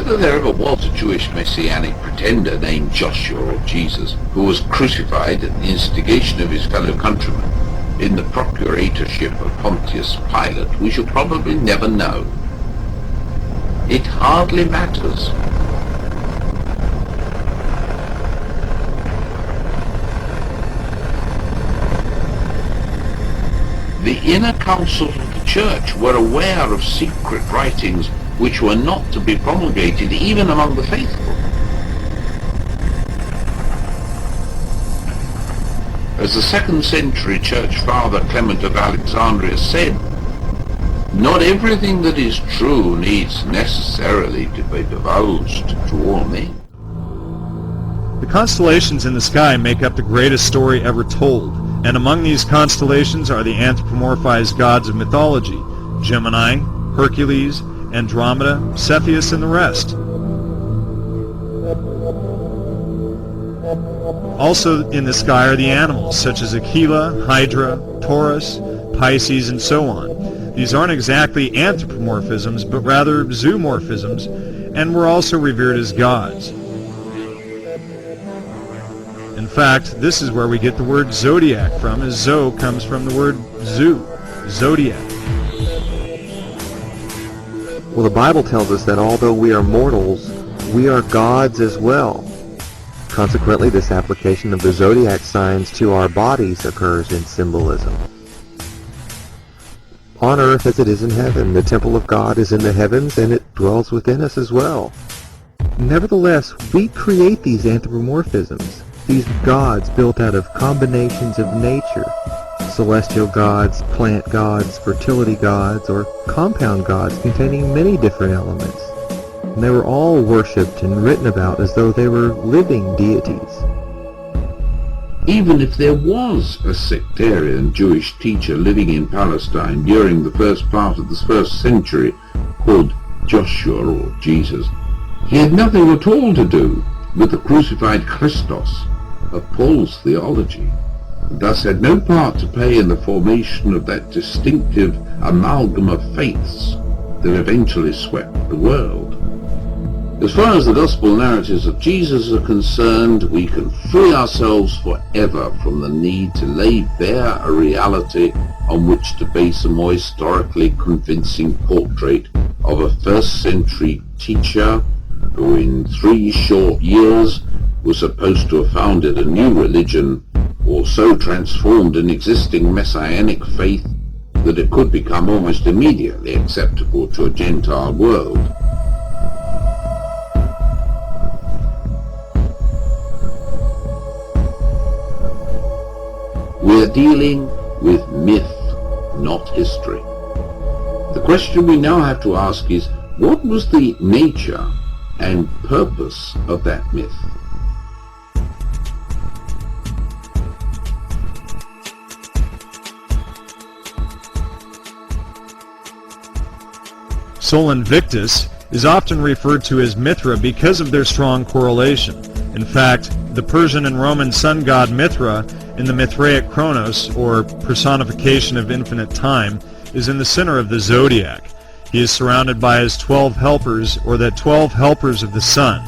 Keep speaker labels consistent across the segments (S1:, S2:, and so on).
S1: whether there ever was a Jewish messianic pretender named Joshua or Jesus who was crucified at the instigation of his fellow countrymen in the procuratorship of Pontius Pilate, we shall probably never know. It hardly matters. The inner councils of the church were aware of secret writings which were not to be promulgated even among the faithful. As the 2nd century church father Clement of Alexandria said, not everything that is true needs necessarily to be divulged to all men.
S2: The constellations in the sky make up the greatest story ever told, and among these constellations are the anthropomorphized gods of mythology, Gemini, Hercules, Andromeda, Cepheus, and the rest. Also in the sky are the animals, such as Aquila, Hydra, Taurus, Pisces, and so on. These aren't exactly anthropomorphisms, but rather zoomorphisms, and were also revered as gods. In fact, this is where we get the word zodiac from, as zo comes from the word zoo, zodiac.
S3: Well, the Bible tells us that although we are mortals, we are gods as well. Consequently, this application of the zodiac signs to our bodies occurs in symbolism. On earth as it is in heaven, the temple of God is in the heavens, and it dwells within us as well. Nevertheless, we create these anthropomorphisms, these gods built out of combinations of nature, celestial gods, plant gods, fertility gods, or compound gods containing many different elements. And they were all worshipped and written about as though they were living deities.
S1: Even if there was a sectarian Jewish teacher living in Palestine during the first part of the 1st century called Joshua or Jesus, he had nothing at all to do with the crucified Christos of Paul's theology, and thus had no part to play in the formation of that distinctive amalgam of faiths that eventually swept the world. As far as the gospel narratives of Jesus are concerned, we can free ourselves forever from the need to lay bare a reality on which to base a more historically convincing portrait of a 1st century teacher who in 3 short years was supposed to have founded a new religion or so transformed an existing messianic faith that it could become almost immediately acceptable to a Gentile world. We are dealing with myth, not history. The question we now have to ask is, what was the nature and purpose of that myth?
S2: Sol Invictus is often referred to as Mithra because of their strong correlation. In fact, the Persian and Roman sun god Mithra in the Mithraic Chronos, or personification of infinite time, is in the center of the zodiac. He is surrounded by his 12 helpers, or the 12 helpers of the sun.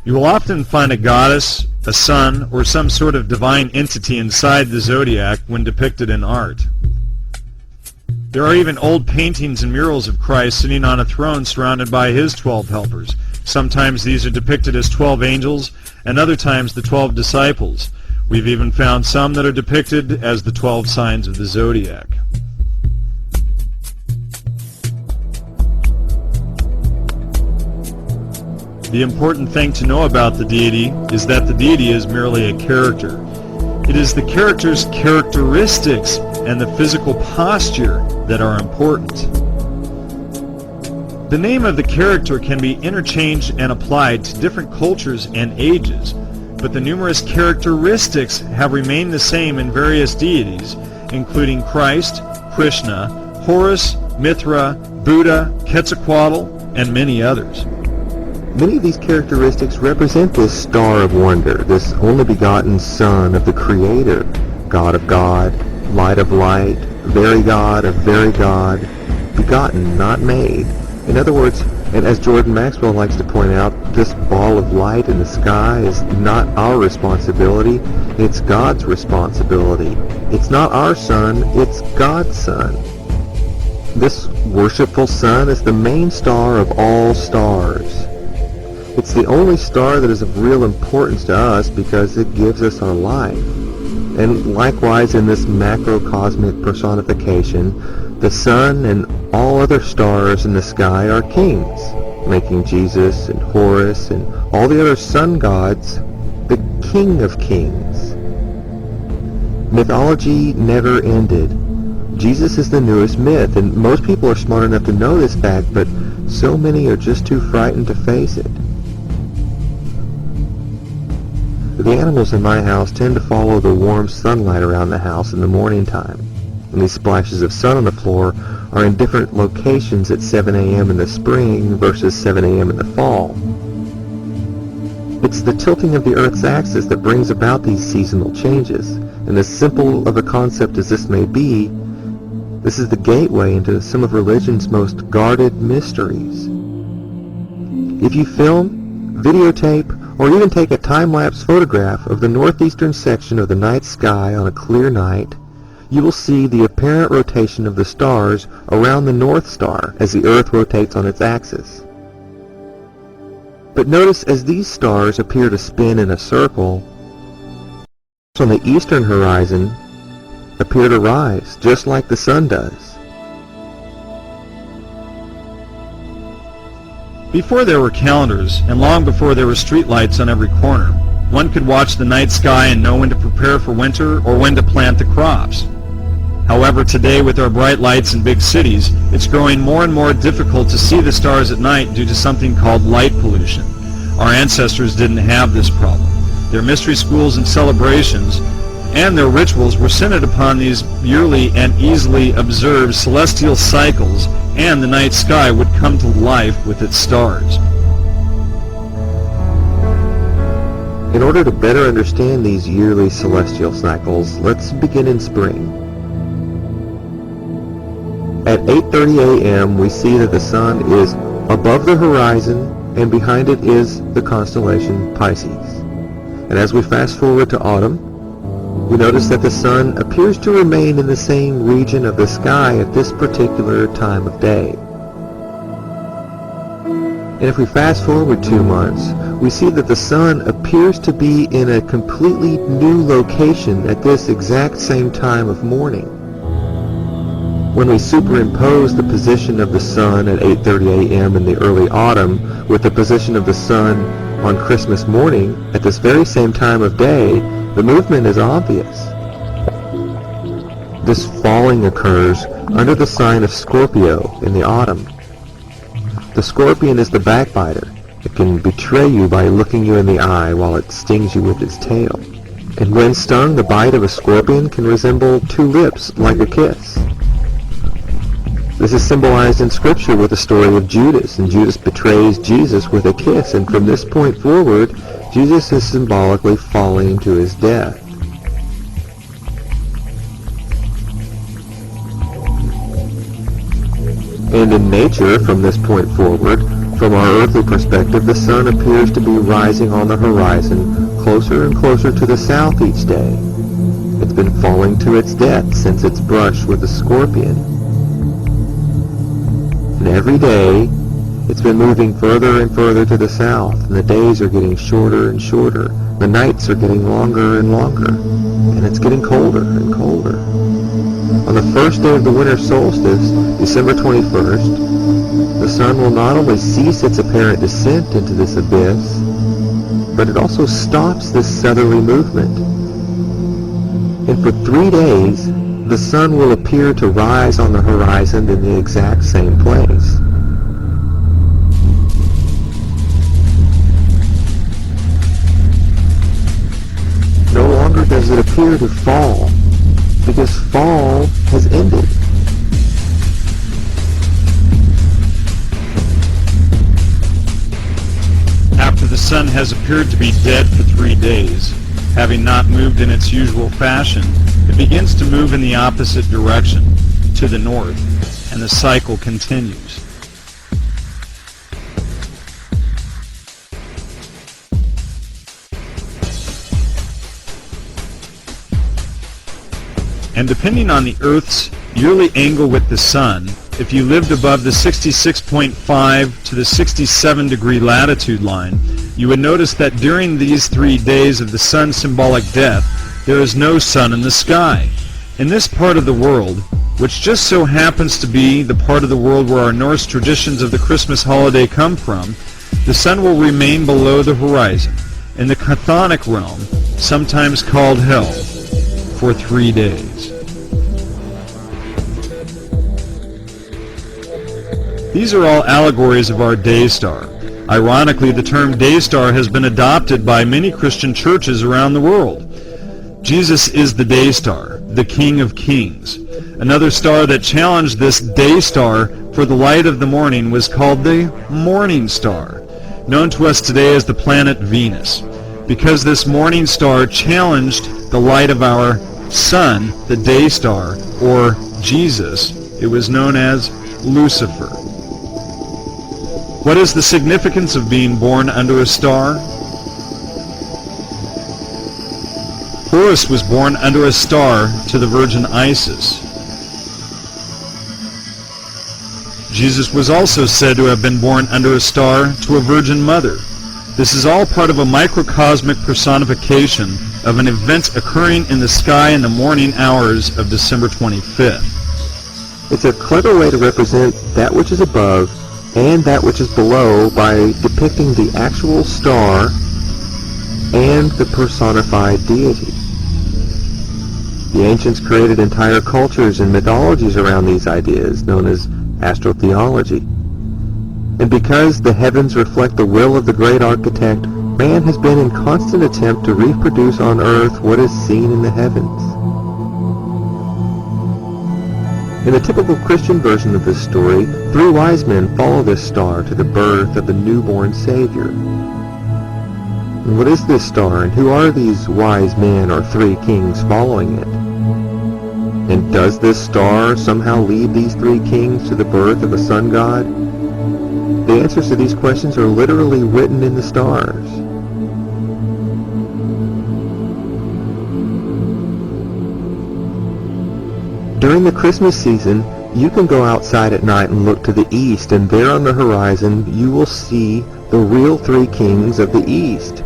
S2: You will often find a goddess, a sun, or some sort of divine entity inside the zodiac when depicted in art. There are even old paintings and murals of Christ sitting on a throne surrounded by his 12 helpers. Sometimes these are depicted as 12 angels, and other times the 12 disciples. We've even found some that are depicted as the 12 signs of the zodiac. The important thing to know about the deity is that the deity is merely a character. It is the character's characteristics and the physical posture that are important. The name of the character can be interchanged and applied to different cultures and ages, but the numerous characteristics have remained the same in various deities, including Christ, Krishna, Horus, Mithra, Buddha, Quetzalcoatl, and many others.
S3: Many of these characteristics represent this star of wonder, this only begotten Son of the Creator, God of God, Light of Light, Very God of Very God, begotten, not made. In other words, and as Jordan Maxwell likes to point out, this ball of light in the sky is not our responsibility, it's God's responsibility. It's not our sun, it's God's sun. This worshipful sun is the main star of all stars. It's the only star that is of real importance to us because it gives us our life. And likewise in this macrocosmic personification, the sun and all other stars in the sky are kings, making Jesus and Horus and all the other sun gods the King of Kings. Mythology never ended. Jesus is the newest myth, and most people are smart enough to know this fact, but so many are just too frightened to face it. The animals in my house tend to follow the warm sunlight around the house in the morning time, and these splashes of sun on the floor are in different locations at 7 a.m. in the spring versus 7 a.m. in the fall. It's the tilting of the Earth's axis that brings about these seasonal changes, and as simple of a concept as this may be, this is the gateway into some of religion's most guarded mysteries. If you film, videotape, or even take a time-lapse photograph of the northeastern section of the night sky on a clear night, you will see the apparent rotation of the stars around the North Star as the Earth rotates on its axis. But notice as these stars appear to spin in a circle, on the eastern horizon appear to rise, just like the sun does.
S2: Before there were calendars, and long before there were streetlights on every corner, one could watch the night sky and know when to prepare for winter or when to plant the crops. However, today with our bright lights in big cities, it's growing more and more difficult to see the stars at night due to something called light pollution. Our ancestors didn't have this problem. Their mystery schools and celebrations and their rituals were centered upon these yearly and easily observed celestial cycles, and the night sky would come to life with its stars.
S3: In order to better understand these yearly celestial cycles, let's begin in spring. At 8:30 a.m. we see that the sun is above the horizon, and behind it is the constellation Pisces. And as we fast forward to autumn, we notice that the sun appears to remain in the same region of the sky at this particular time of day. And if we fast forward 2 months, we see that the sun appears to be in a completely new location at this exact same time of morning. When we superimpose the position of the sun at 8:30 a.m. in the early autumn with the position of the sun on Christmas morning at this very same time of day, the movement is obvious. This falling occurs under the sign of Scorpio in the autumn. The scorpion is the backbiter. It can betray you by looking you in the eye while it stings you with its tail. And when stung, the bite of a scorpion can resemble 2 lips like a kiss. This is symbolized in Scripture with the story of Judas, and Judas betrays Jesus with a kiss, and from this point forward, Jesus is symbolically falling to his death. And in nature, from this point forward, from our earthly perspective, the sun appears to be rising on the horizon closer and closer to the south each day. It's been falling to its death since its brush with the scorpion. And every day, it's been moving further and further to the south, and the days are getting shorter and shorter. The nights are getting longer and longer, and it's getting colder and colder. On the first day of the winter solstice, December 21st, the sun will not only cease its apparent descent into this abyss, but it also stops this southerly movement. And for 3 days, the sun will appear to rise on the horizon in the exact same place. No longer does it appear to fall, because fall has ended.
S2: After the sun has appeared to be dead for 3 days, having not moved in its usual fashion, it begins to move in the opposite direction, to the north, and the cycle continues. And depending on the Earth's yearly angle with the Sun, if you lived above the 66.5 to the 67 degree latitude line, you would notice that during these 3 days of the Sun's symbolic death, there is no sun in the sky. In this part of the world, which just so happens to be the part of the world where our Norse traditions of the Christmas holiday come from, the sun will remain below the horizon, in the chthonic realm, sometimes called hell, for 3 days. These are all allegories of our day star. Ironically, the term day star has been adopted by many Christian churches around the world. Jesus is the day star, the King of Kings. Another star that challenged this day star for the light of the morning was called the morning star, known to us today as the planet Venus. Because this morning star challenged the light of our sun, the day star, or Jesus, it was known as Lucifer. What is the significance of being born under a star? Horus was born under a star to the Virgin Isis. Jesus was also said to have been born under a star to a Virgin Mother. This is all part of a microcosmic personification of an event occurring in the sky in the morning hours of December 25th.
S3: It's a clever way to represent that which is above and that which is below by depicting the actual star and the personified deity. The ancients created entire cultures and mythologies around these ideas, known as astrotheology. And because the heavens reflect the will of the great architect, man has been in constant attempt to reproduce on earth what is seen in the heavens. In the typical Christian version of this story, 3 wise men follow this star to the birth of the newborn Savior. And what is this star, and who are these wise men or 3 kings following it? And does this star somehow lead these 3 kings to the birth of a sun god? The answers to these questions are literally written in the stars. During the Christmas season, you can go outside at night and look to the east, and there on the horizon you will see the real 3 kings of the east.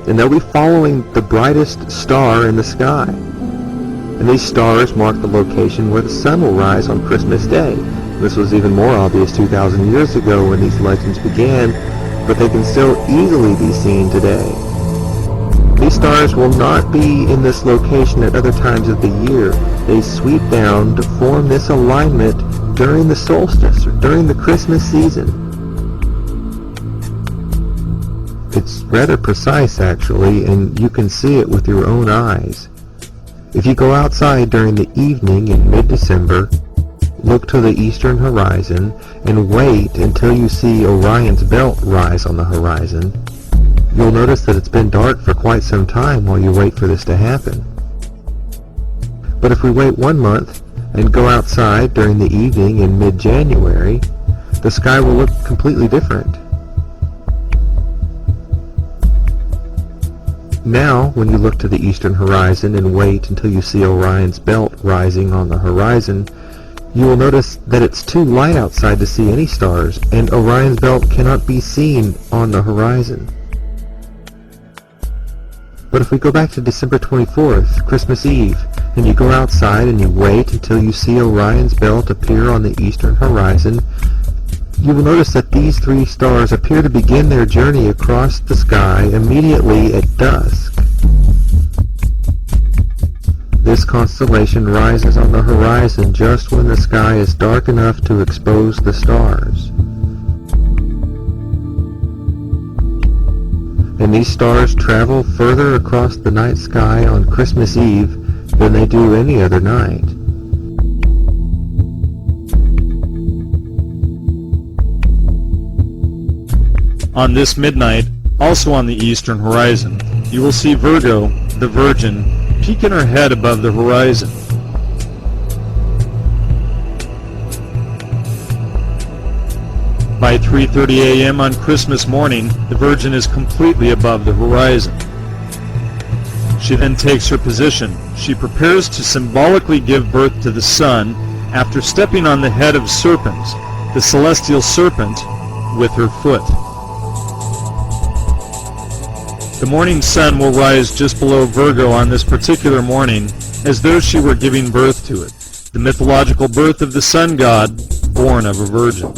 S3: And they'll be following the brightest star in the sky. And these stars mark the location where the sun will rise on Christmas Day. This was even more obvious 2,000 years ago when these legends began, but they can still easily be seen today. These stars will not be in this location at other times of the year. They sweep down to form this alignment during the solstice, or during the Christmas season. It's rather precise, actually, and you can see it with your own eyes. If you go outside during the evening in mid-December, look to the eastern horizon, and wait until you see Orion's belt rise on the horizon, you'll notice that it's been dark for quite some time while you wait for this to happen. But if we wait 1 month and go outside during the evening in mid-January, the sky will look completely different. Now, when you look to the eastern horizon and wait until you see Orion's belt rising on the horizon, you will notice that it's too light outside to see any stars, and Orion's belt cannot be seen on the horizon. But if we go back to December 24th, Christmas Eve, and you go outside and you wait until you see Orion's belt appear on the eastern horizon, you will notice that these 3 stars appear to begin their journey across the sky immediately at dusk. This constellation rises on the horizon just when the sky is dark enough to expose the stars. And these stars travel further across the night sky on Christmas Eve than they do any other night.
S2: On this midnight, also on the eastern horizon, you will see Virgo, the Virgin, peeking her head above the horizon. By 3:30 a.m. on Christmas morning, the Virgin is completely above the horizon. She then takes her position. She prepares to symbolically give birth to the Son after stepping on the head of serpents, the celestial serpent, with her foot. The morning sun will rise just below Virgo on this particular morning, as though she were giving birth to it, the mythological birth of the sun god, born of a virgin.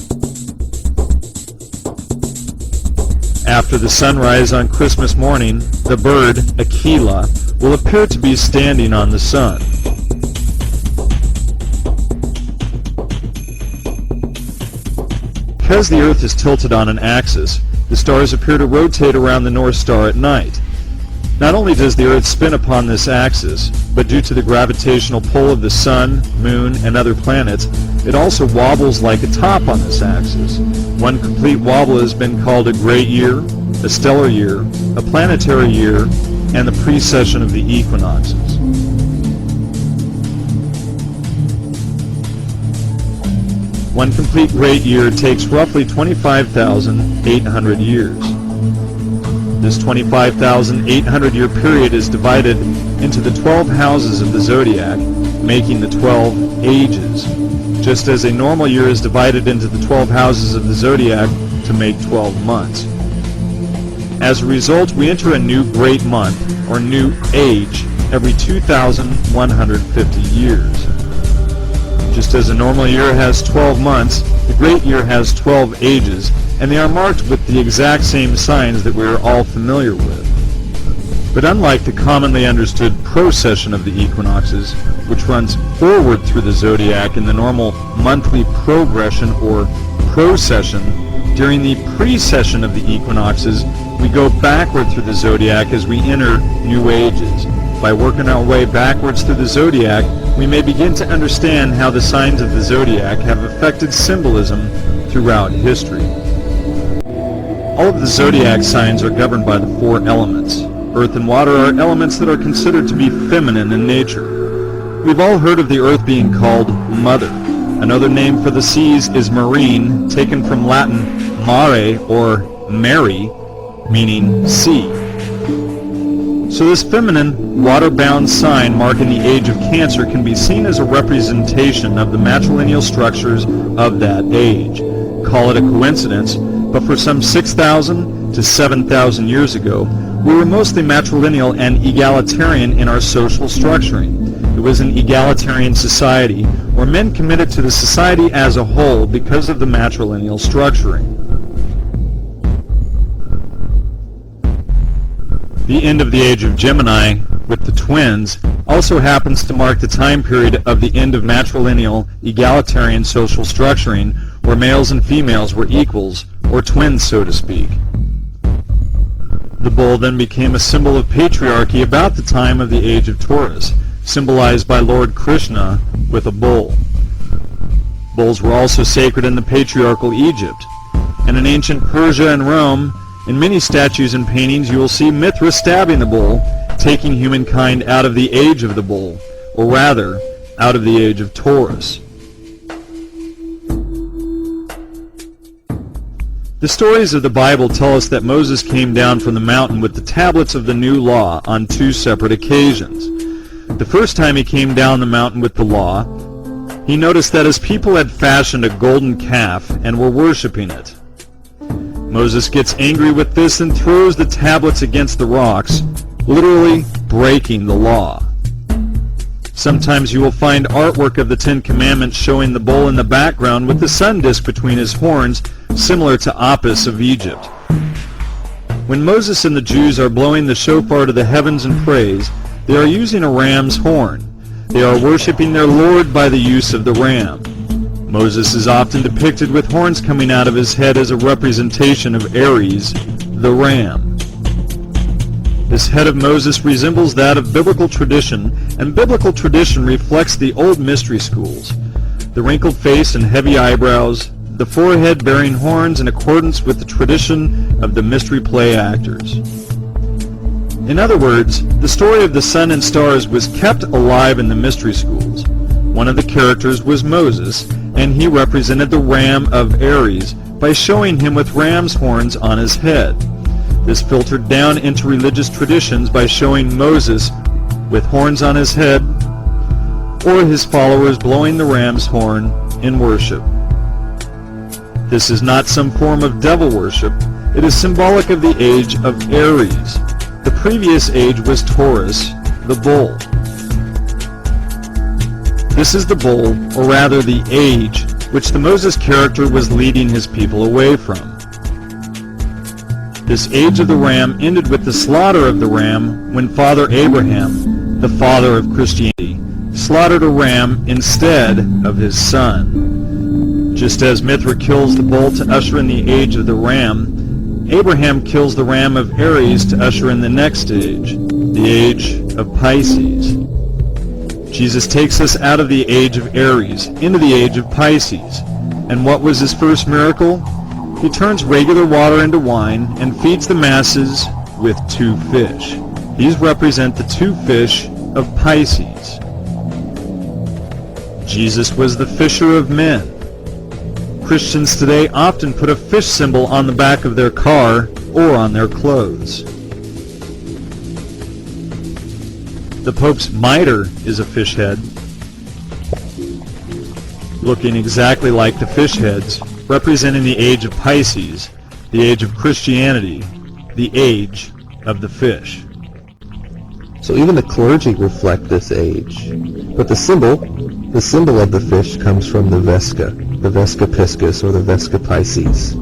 S2: After the sunrise on Christmas morning, the bird, Aquila, will appear to be standing on the sun. Because the Earth is tilted on an axis, the stars appear to rotate around the North Star at night. Not only does the Earth spin upon this axis, but due to the gravitational pull of the Sun, Moon, and other planets, it also wobbles like a top on this axis. One complete wobble has been called a great year, a stellar year, a planetary year, and the precession of the equinoxes. One complete great year takes roughly 25,800 years. This 25,800 year period is divided into the 12 houses of the zodiac, making the 12 ages, just as a normal year is divided into the 12 houses of the zodiac to make 12 months. As a result, we enter a new great month, or new age, every 2,150 years. Just as a normal year has 12 months, the great year has 12 ages, and they are marked with the exact same signs that we are all familiar with. But unlike the commonly understood procession of the equinoxes, which runs forward through the zodiac in the normal monthly progression or procession, during the precession of the equinoxes, we go backward through the zodiac as we enter new ages. By working our way backwards through the zodiac, we may begin to understand how the signs of the zodiac have affected symbolism throughout history. All of the zodiac signs are governed by the four elements. Earth and water are elements that are considered to be feminine in nature. We've all heard of the earth being called mother. Another name for the seas is marine, taken from Latin mare or mare, meaning sea. So this feminine, water-bound sign marking the age of Cancer can be seen as a representation of the matrilineal structures of that age. Call it a coincidence, but for some 6,000 to 7,000 years ago, we were mostly matrilineal and egalitarian in our social structuring. It was an egalitarian society, where men committed to the society as a whole because of the matrilineal structuring. The end of the age of Gemini, with the twins, also happens to mark the time period of the end of matrilineal, egalitarian social structuring, where males and females were equals, or twins, so to speak. The bull then became a symbol of patriarchy about the time of the age of Taurus, symbolized by Lord Krishna with a bull. Bulls were also sacred in the patriarchal Egypt, and in ancient Persia and Rome, in many statues and paintings you will see Mithra stabbing the bull, taking humankind out of the age of the bull, or rather, out of the age of Taurus. The stories of the Bible tell us that Moses came down from the mountain with the tablets of the new law on two separate occasions. The first time he came down the mountain with the law, he noticed that his people had fashioned a golden calf and were worshiping it. Moses gets angry with this and throws the tablets against the rocks, literally breaking the law. Sometimes you will find artwork of the Ten Commandments showing the bull in the background with the sun disk between his horns, similar to Apis of Egypt. When Moses and the Jews are blowing the shofar to the heavens in praise, they are using a ram's horn. They are worshiping their Lord by the use of the ram. Moses is often depicted with horns coming out of his head as a representation of Aries, the ram. This head of Moses resembles that of biblical tradition, and biblical tradition reflects the old mystery schools. The wrinkled face and heavy eyebrows, the forehead bearing horns in accordance with the tradition of the mystery play actors. In other words, the story of the sun and stars was kept alive in the mystery schools. One of the characters was Moses, and he represented the ram of Aries by showing him with ram's horns on his head. This filtered down into religious traditions by showing Moses with horns on his head, or his followers blowing the ram's horn in worship. This is not some form of devil worship. It is symbolic of the age of Aries. The previous age was Taurus, the bull. This is the bull, or rather the age, which the Moses character was leading his people away from. This age of the ram ended with the slaughter of the ram when Father Abraham, the father of Christianity, slaughtered a ram instead of his son. Just as Mithra kills the bull to usher in the age of the ram, Abraham kills the ram of Aries to usher in the next age, the age of Pisces. Jesus takes us out of the age of Aries into the age of Pisces. And what was his first miracle? He turns regular water into wine and feeds the masses with 2 fish. These represent the 2 fish of Pisces. Jesus was the fisher of men. Christians today often put a fish symbol on the back of their car or on their clothes. The Pope's mitre is a fish head, looking exactly like the fish heads, representing the age of Pisces, the age of Christianity, the age of the fish.
S3: So even the clergy reflect this age. But the symbol of the fish comes from the Vesca Piscis, or the Vesca Pisces.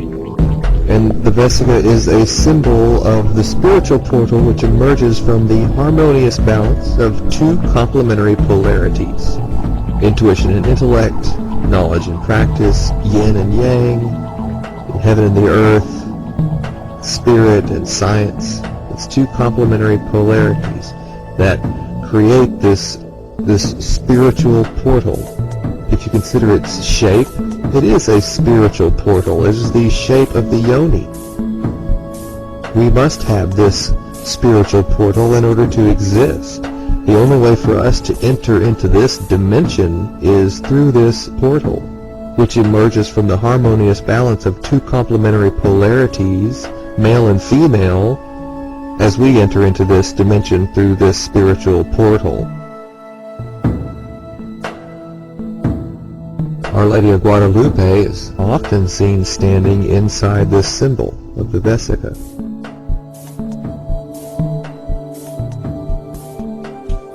S3: And the Vesca is a symbol of the spiritual portal which emerges from the harmonious balance of 2 complementary polarities: intuition and intellect, knowledge and practice, yin and yang, heaven and the earth, spirit and science. It's 2 complementary polarities that create this spiritual portal. If you consider its shape, it is a spiritual portal. It is the shape of the yoni. We must have this spiritual portal in order to exist. The only way for us to enter into this dimension is through this portal, which emerges from the harmonious balance of 2 complementary polarities, male and female, as we enter into this dimension through this spiritual portal. Our Lady of Guadalupe is often seen standing inside this symbol of the Vesica.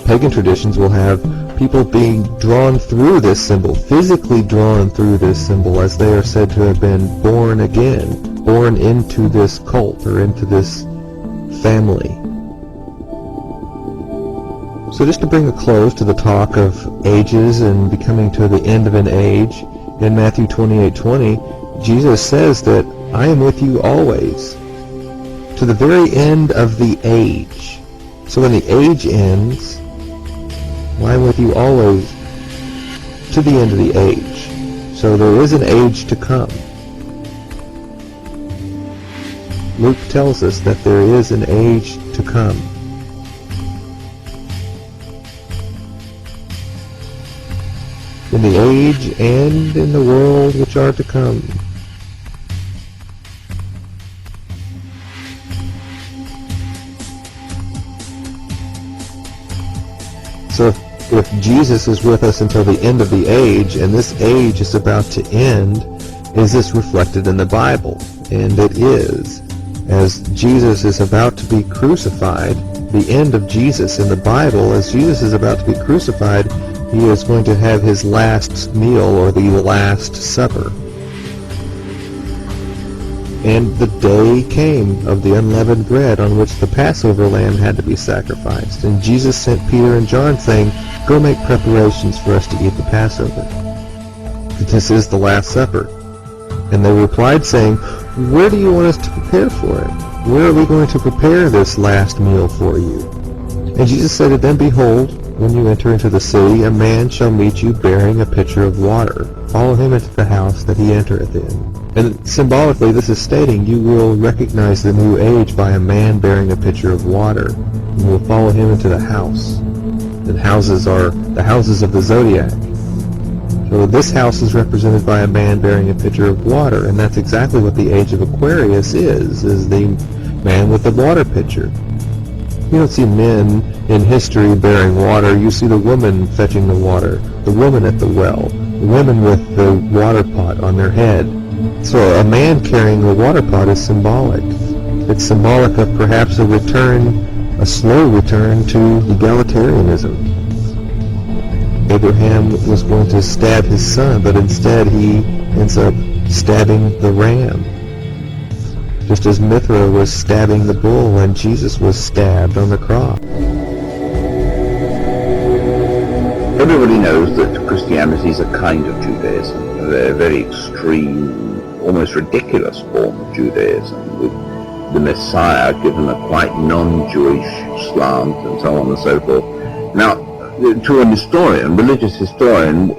S3: Pagan traditions will have people being drawn through this symbol, physically drawn through this symbol, as they are said to have been born again, born into this cult or into this family. So just to bring a close to the talk of ages and becoming to the end of an age, in Matthew 28:20, Jesus says that I am with you always, to the very end of the age. So when the age ends, I am with you always to the end of the age. So there is an age to come. Luke tells us that there is an age to come. In the age and in the world which are to come. So if Jesus is with us until the end of the age, and this age is about to end, is this reflected in the Bible? And it is. As Jesus is about to be crucified, the end of Jesus in the Bible, as Jesus is about to be crucified, he is going to have his last meal, or the Last Supper. And the day came of the unleavened bread on which the Passover lamb had to be sacrificed. And Jesus sent Peter and John saying, go make preparations for us to eat the Passover. This is the Last Supper. And they replied saying, where do you want us to prepare for it? Where are we going to prepare this last meal for you? And Jesus said to them, behold, when you enter into the city, a man shall meet you bearing a pitcher of water. Follow him into the house that he entereth in. And symbolically, this is stating you will recognize the new age by a man bearing a pitcher of water. You will follow him into the house. And houses are the houses of the zodiac. Well, this house is represented by a man bearing a pitcher of water, and that's exactly what the age of Aquarius is the man with the water pitcher. You don't see men in history bearing water. You see the woman fetching the water, the woman at the well, the women with the water pot on their head. So a man carrying the water pot is symbolic. It's symbolic of perhaps a slow return to egalitarianism. Abraham was going to stab his son, but instead he ends up stabbing the ram. Just as Mithra was stabbing the bull and Jesus was stabbed on the cross.
S1: Everybody knows that Christianity is a kind of Judaism, a very extreme, almost ridiculous form of Judaism, with the Messiah given a quite non-Jewish slant and so on and so forth. Now, to an historian, religious historian,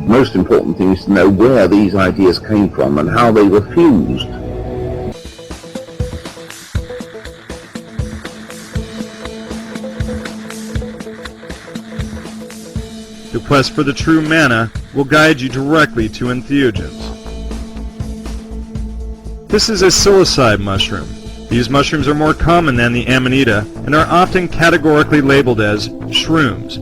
S1: most important thing is to know where these ideas came from and how they were fused.
S2: The quest for the true manna will guide you directly to entheogens. This is a psilocybe mushroom. These mushrooms are more common than the amanita and are often categorically labeled as shrooms.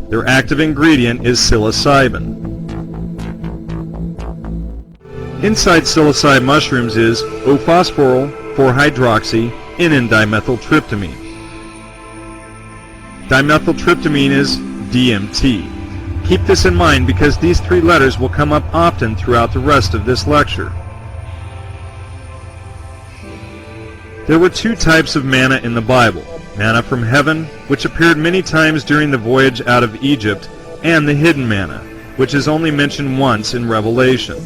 S2: Their active ingredient is psilocybin. Inside psilocybe mushrooms is O-phosphoryl 4-hydroxy N,N-dimethyltryptamine. Dimethyltryptamine is DMT. Keep this in mind because these three letters will come up often throughout the rest of this lecture. There were two types of manna in the Bible: manna from heaven, which appeared many times during the voyage out of Egypt, and the hidden manna, which is only mentioned once in Revelation.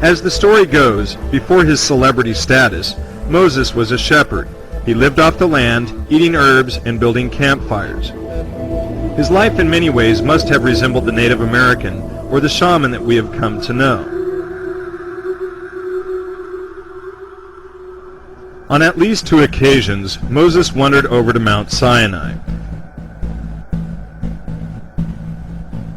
S2: As the story goes, before his celebrity status, Moses was a shepherd. He lived off the land, eating herbs and building campfires. His life in many ways must have resembled the Native American or the shaman that we have come to know. On at least two occasions, Moses wandered over to Mount Sinai.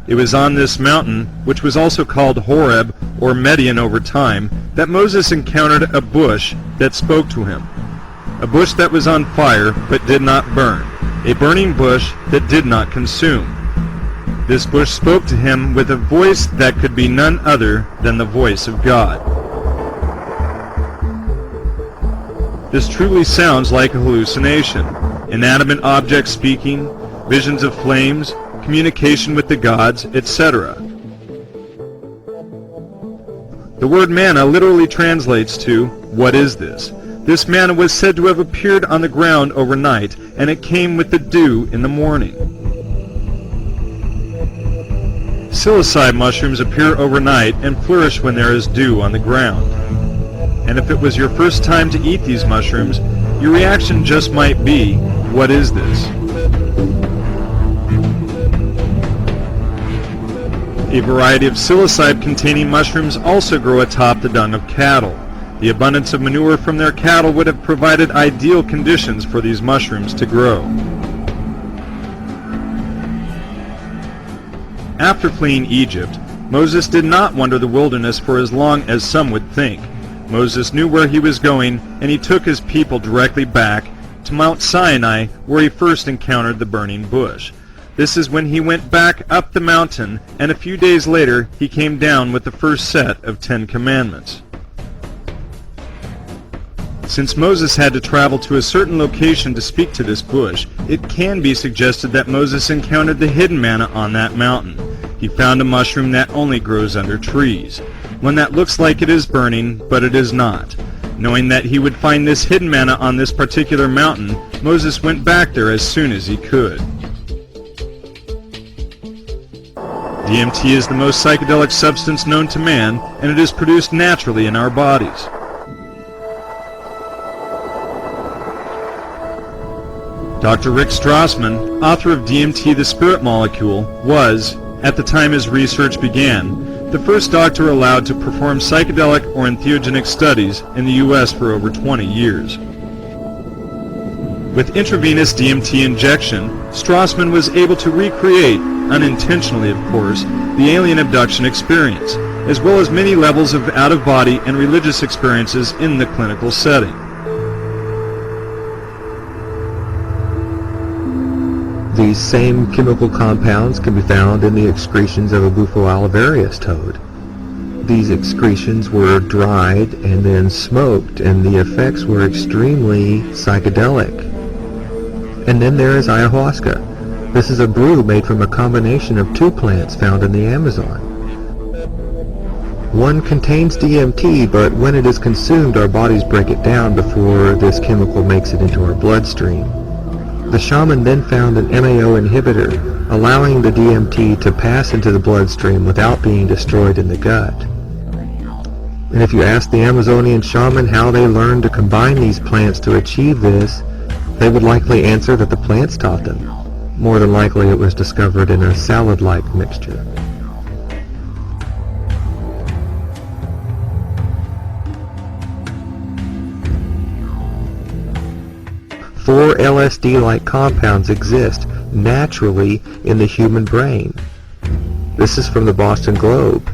S2: It was on this mountain, which was also called Horeb or Median over time, that Moses encountered a bush that spoke to him. A bush that was on fire but did not burn. A burning bush that did not consume. This bush spoke to him with a voice that could be none other than the voice of God. This truly sounds like a hallucination. Inanimate objects speaking, visions of flames, communication with the gods, etc. The word manna literally translates to, "What is this?" This manna was said to have appeared on the ground overnight, and it came with the dew in the morning. Psilocybe mushrooms appear overnight and flourish when there is dew on the ground. And if it was your first time to eat these mushrooms, your reaction just might be, "What is this?" A variety of psilocybe-containing mushrooms also grow atop the dung of cattle. The abundance of manure from their cattle would have provided ideal conditions for these mushrooms to grow. After fleeing Egypt, Moses did not wander the wilderness for as long as some would think. Moses knew where he was going, and he took his people directly back to Mount Sinai, where he first encountered the burning bush. This is when he went back up the mountain, and a few days later he came down with the first set of 10 Commandments. Since Moses had to travel to a certain location to speak to this bush, it can be suggested that Moses encountered the hidden manna on that mountain. He found a mushroom that only grows under trees, one that looks like it is burning, but it is not. Knowing that he would find this hidden manna on this particular mountain, Moses went back there as soon as he could. DMT is the most psychedelic substance known to man, and it is produced naturally in our bodies. Dr. Rick Strassman, author of DMT, the Spirit Molecule, was, at the time his research began, the first doctor allowed to perform psychedelic or entheogenic studies in the U.S. for over 20 years. With intravenous DMT injection, Strassman was able to recreate, unintentionally of course, the alien abduction experience, as well as many levels of out-of-body and religious experiences in the clinical setting.
S3: These same chemical compounds can be found in the excretions of a Bufo alivarius toad. These excretions were dried and then smoked, and the effects were extremely psychedelic. And then there is ayahuasca. This is a brew made from a combination of two plants found in the Amazon. One contains DMT, but when it is consumed, our bodies break it down before this chemical makes it into our bloodstream. The shaman then found an MAO inhibitor, allowing the DMT to pass into the bloodstream without being destroyed in the gut. And if you ask the Amazonian shaman how they learned to combine these plants to achieve this, they would likely answer that the plants taught them. More than likely it was discovered in a salad-like mixture. Four LSD-like compounds exist naturally in the human brain. This is from the Boston Globe.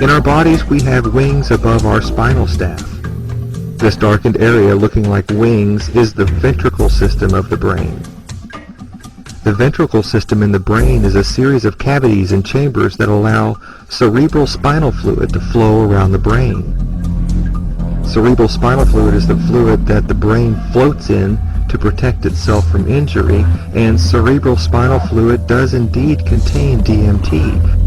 S3: In our bodies, we have wings above our spinal staff. This darkened area looking like wings is the ventricle system of the brain. The ventricle system in the brain is a series of cavities and chambers that allow cerebral spinal fluid to flow around the brain. Cerebral spinal fluid is the fluid that the brain floats in to protect itself from injury, and cerebral spinal fluid does indeed contain DMT.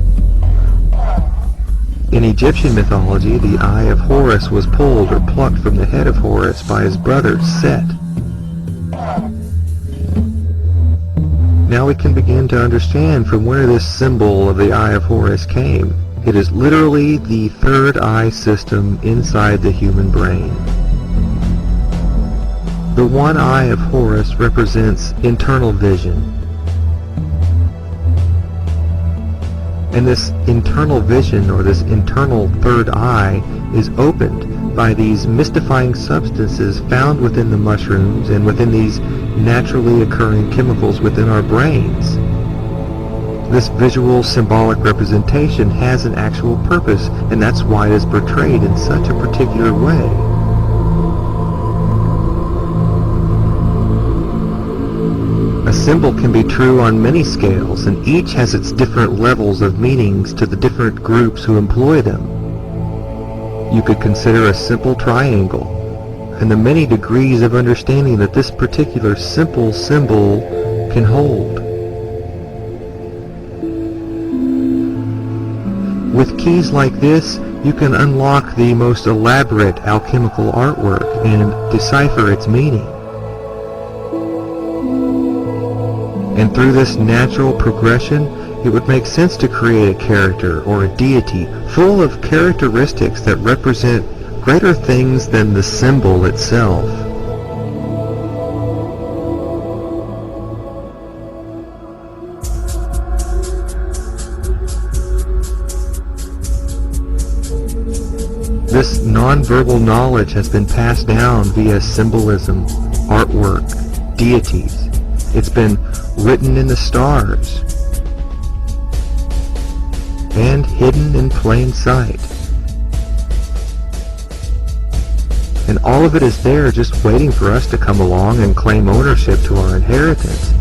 S3: In Egyptian mythology, the eye of Horus was pulled or plucked from the head of Horus by his brother Set. Now we can begin to understand from where this symbol of the eye of Horus came. It is literally the third eye system inside the human brain. The one eye of Horus represents internal vision. And this internal vision, or this internal third eye, is opened by these mystifying substances found within the mushrooms and within these naturally occurring chemicals within our brains. This visual symbolic representation has an actual purpose, and that's why it is portrayed in such a particular way. A symbol can be true on many scales, and each has its different levels of meanings to the different groups who employ them. You could consider a simple triangle, and the many degrees of understanding that this particular simple symbol can hold. With keys like this, you can unlock the most elaborate alchemical artwork and decipher its meaning. And through this natural progression, it would make sense to create a character or a deity full of characteristics that represent greater things than the symbol itself. This nonverbal knowledge has been passed down via symbolism, artwork, deities. It's been written in the stars and hidden in plain sight. And all of it is there just waiting for us to come along and claim ownership to our inheritance.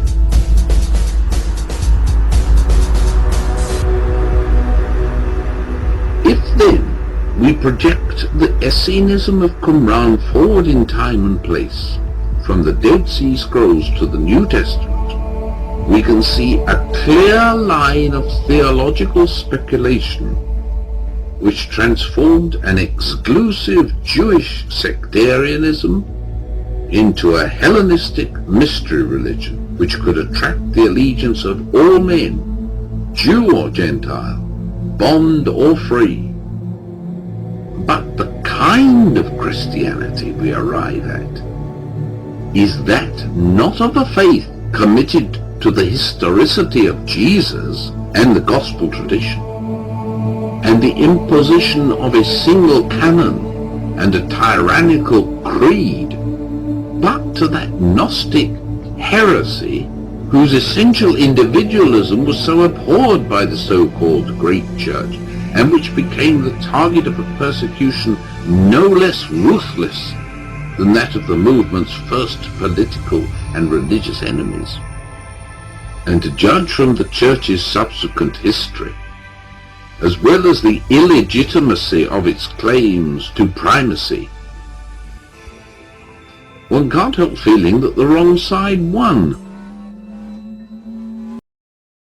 S1: If then we project the Essenism of Qumran forward in time and place, from the Dead Sea Scrolls to the New Testament, we can see a clear line of theological speculation which transformed an exclusive Jewish sectarianism into a Hellenistic mystery religion which could attract the allegiance of all men, Jew or Gentile, bond or free. But the kind of Christianity we arrive at is that not of a faith committed to the historicity of Jesus and the gospel tradition, and the imposition of a single canon and a tyrannical creed, but to that Gnostic heresy whose essential individualism was so abhorred by the so-called Great Church, and which became the target of a persecution no less ruthless than that of the movement's first political and religious enemies. And to judge from the Church's subsequent history, as well as the illegitimacy of its claims to primacy, one can't help feeling that the wrong side won,